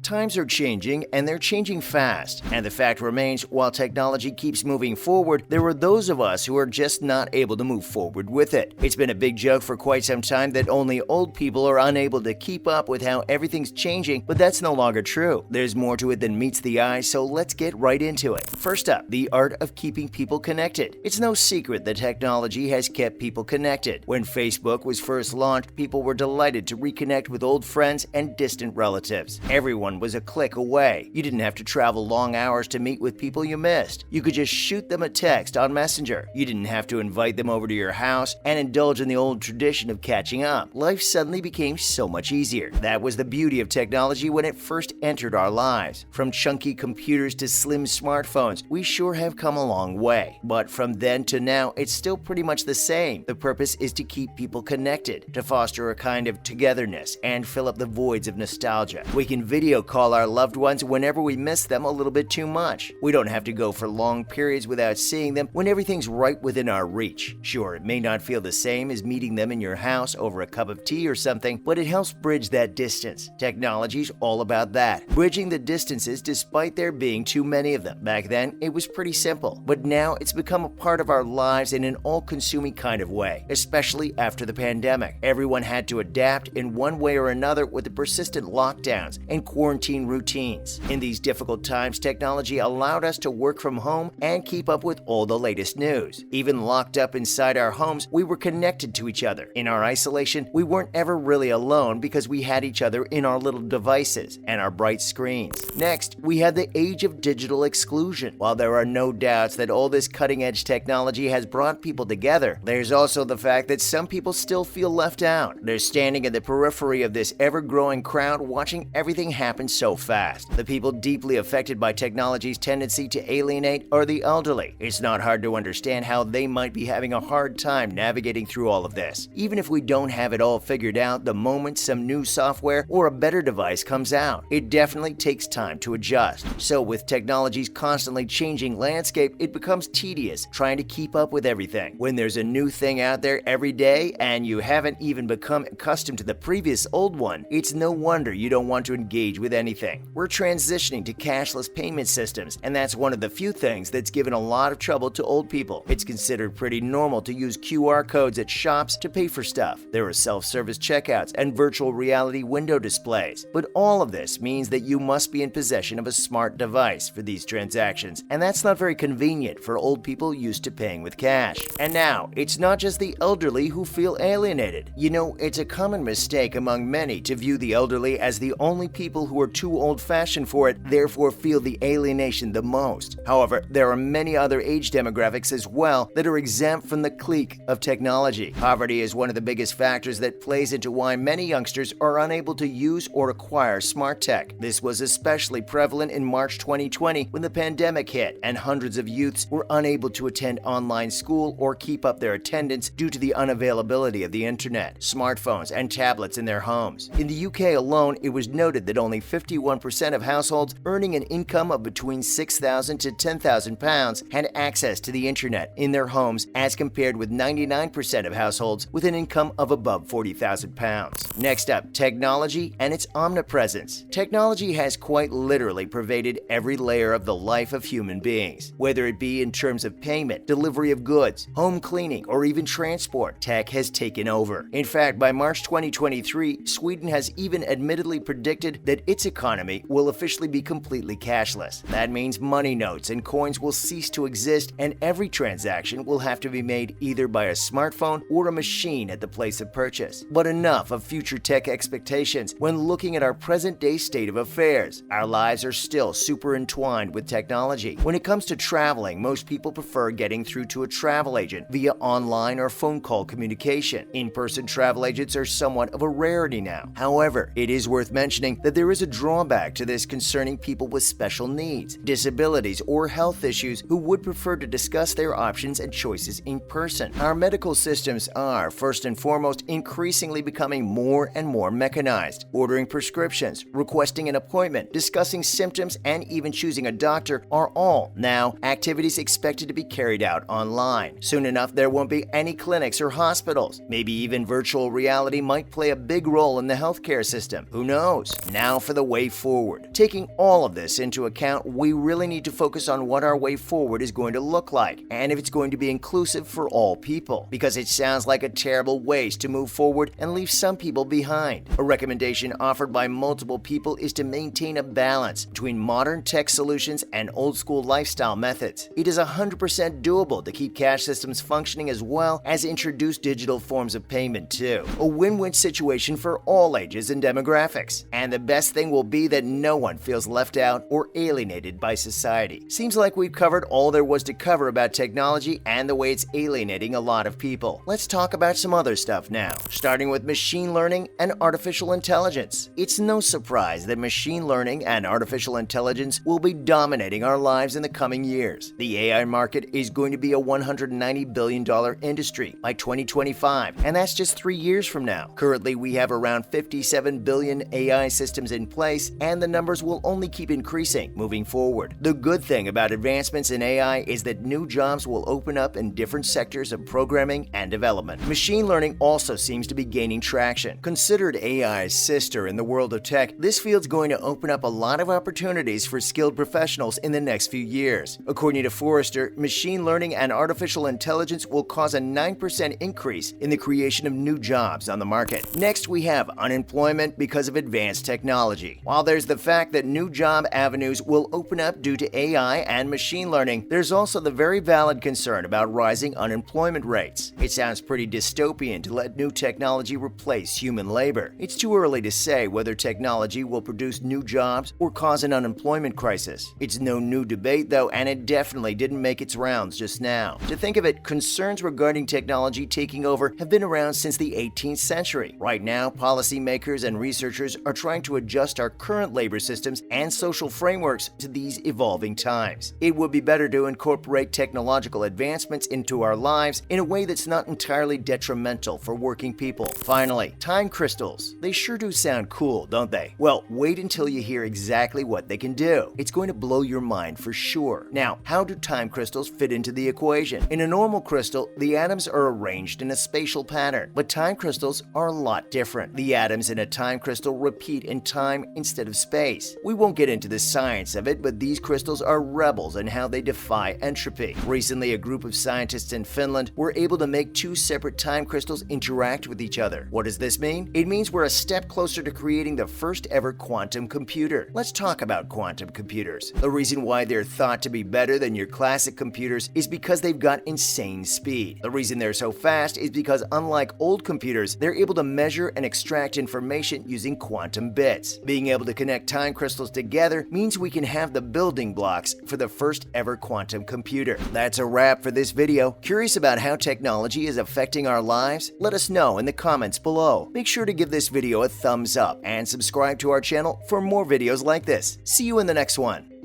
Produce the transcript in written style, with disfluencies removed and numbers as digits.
Times are changing, and they're changing fast. And the fact remains, while technology keeps moving forward, there are those of us who are just not able to move forward with it. It's been a big joke for quite some time that only old people are unable to keep up with how everything's changing, but that's no longer true. There's more to it than meets the eye, so let's get right into it. First up, the art of keeping people connected. It's no secret that technology has kept people connected. When Facebook was first launched, people were delighted to reconnect with old friends and distant relatives. Everyone was a click away. You didn't have to travel long hours to meet with people you missed. You could just shoot them a text on Messenger. You didn't have to invite them over to your house and indulge in the old tradition of catching up. Life suddenly became so much easier. That was the beauty of technology when it first entered our lives. From chunky computers to slim smartphones, we sure have come a long way. But from then to now, it's still pretty much the same. The purpose is to keep people connected, to foster a kind of togetherness and fill up the voids of nostalgia. We can video call our loved ones whenever we miss them a little bit too much. We don't have to go for long periods without seeing them when everything's right within our reach. Sure, it may not feel the same as meeting them in your house over a cup of tea or something, but it helps bridge that distance. Technology's all about that, bridging the distances despite there being too many of them. Back then, it was pretty simple, but now it's become a part of our lives in an all-consuming kind of way, especially after the pandemic. Everyone had to adapt in one way or another with the persistent lockdowns and quarantine routines. In these difficult times, technology allowed us to work from home and keep up with all the latest news. Even locked up inside our homes, we were connected to each other. In our isolation, we weren't ever really alone because we had each other in our little devices and our bright screens. Next, we had the age of digital exclusion. While there are no doubts that all this cutting-edge technology has brought people together, there's also the fact that some people still feel left out. They're standing at the periphery of this ever-growing crowd watching everything happen so fast. The people deeply affected by technology's tendency to alienate are the elderly. It's not hard to understand how they might be having a hard time navigating through all of this. Even if we don't have it all figured out the moment some new software or a better device comes out, it definitely takes time to adjust. So with technology's constantly changing landscape, it becomes tedious trying to keep up with everything. When there's a new thing out there every day and you haven't even become accustomed to the previous old one, it's no wonder you don't want to engage with anything. We're transitioning to cashless payment systems, and that's one of the few things that's given a lot of trouble to old people. It's considered pretty normal to use QR codes at shops to pay for stuff. There are self-service checkouts and virtual reality window displays. But all of this means that you must be in possession of a smart device for these transactions, and that's not very convenient for old people used to paying with cash. And now, it's not just the elderly who feel alienated. You know, it's a common mistake among many to view the elderly as the only people who are too old-fashioned for it, therefore feel the alienation the most. However, there are many other age demographics as well that are exempt from the clique of technology. Poverty is one of the biggest factors that plays into why many youngsters are unable to use or acquire smart tech. This was especially prevalent in March 2020 when the pandemic hit and hundreds of youths were unable to attend online school or keep up their attendance due to the unavailability of the internet, smartphones, and tablets in their homes. In the UK alone, it was noted that only 51% of households earning an income of between £6,000 to £10,000 had access to the internet in their homes, as compared with 99% of households with an income of above £40,000. Next up, technology and its omnipresence. Technology has quite literally pervaded every layer of the life of human beings. Whether it be in terms of payment, delivery of goods, home cleaning, or even transport, tech has taken over. In fact, by March 2023, Sweden has even admittedly predicted that its economy will officially be completely cashless. That means money notes and coins will cease to exist, and every transaction will have to be made either by a smartphone or a machine at the place of purchase. But enough of future tech expectations. When looking at our present-day state of affairs, our lives are still super entwined with technology. When it comes to traveling, most people prefer getting through to a travel agent via online or phone call communication. In-person travel agents are somewhat of a rarity now. However, it is worth mentioning that there is a drawback to this concerning people with special needs, disabilities, or health issues who would prefer to discuss their options and choices in person. Our medical systems are, first and foremost, increasingly becoming more and more mechanized. Ordering prescriptions, requesting an appointment, discussing symptoms, and even choosing a doctor are all now activities expected to be carried out online. Soon enough, there won't be any clinics or hospitals. Maybe even virtual reality might play a big role in the healthcare system. Who knows? Now for the way forward. Taking all of this into account, we really need to focus on what our way forward is going to look like, and if it's going to be inclusive for all people, because it sounds like a terrible waste to move forward and leave some people behind. A recommendation offered by multiple people is to maintain a balance between modern tech solutions and old-school lifestyle methods. It is 100% doable to keep cash systems functioning as well as introduce digital forms of payment too. A win-win situation for all ages and demographics. And the best thing will be that no one feels left out or alienated by society. Seems like we've covered all there was to cover about technology and the way it's alienating a lot of people. Let's talk about some other stuff now, starting with machine learning and artificial intelligence. It's no surprise that machine learning and artificial intelligence will be dominating our lives in the coming years. The AI market is going to be a $190 billion industry by 2025, and that's just 3 years from now. Currently, we have around 57 billion AI systems in place, and the numbers will only keep increasing moving forward. The good thing about advancements in AI is that new jobs will open up in different sectors of programming and development. Machine learning also seems to be gaining traction. Considered AI's sister in the world of tech, this field's going to open up a lot of opportunities for skilled professionals in the next few years. According to Forrester, machine learning and artificial intelligence will cause a 9% increase in the creation of new jobs on the market. Next, we have unemployment because of advanced technology. While there's the fact that new job avenues will open up due to AI and machine learning, there's also the very valid concern about rising unemployment rates. It sounds pretty dystopian to let new technology replace human labor. It's too early to say whether technology will produce new jobs or cause an unemployment crisis. It's no new debate though, and it definitely didn't make its rounds just now. To think of it, concerns regarding technology taking over have been around since the 18th century. Right now, policymakers and researchers are trying to adjust our current labor systems and social frameworks to these evolving times. It would be better to incorporate technological advancements into our lives in a way that's not entirely detrimental for working people. Finally, time crystals. They sure do sound cool, don't they? Well, wait until you hear exactly what they can do. It's going to blow your mind for sure. Now, how do time crystals fit into the equation? In a normal crystal, the atoms are arranged in a spatial pattern, but time crystals are a lot different. The atoms in a time crystal repeat in time instead of space. We won't get into the science of it, but these crystals are rebels in how they defy entropy. Recently, a group of scientists in Finland were able to make two separate time crystals interact with each other. What does this mean? It means we're a step closer to creating the first ever quantum computer. Let's talk about quantum computers. The reason why they're thought to be better than your classic computers is because they've got insane speed. The reason they're so fast is because unlike old computers, they're able to measure and extract information using quantum bits. Being able to connect time crystals together means we can have the building blocks for the first ever quantum computer. That's a wrap for this video. Curious about how technology is affecting our lives? Let us know in the comments below. Make sure to give this video a thumbs up and subscribe to our channel for more videos like this. See you in the next one.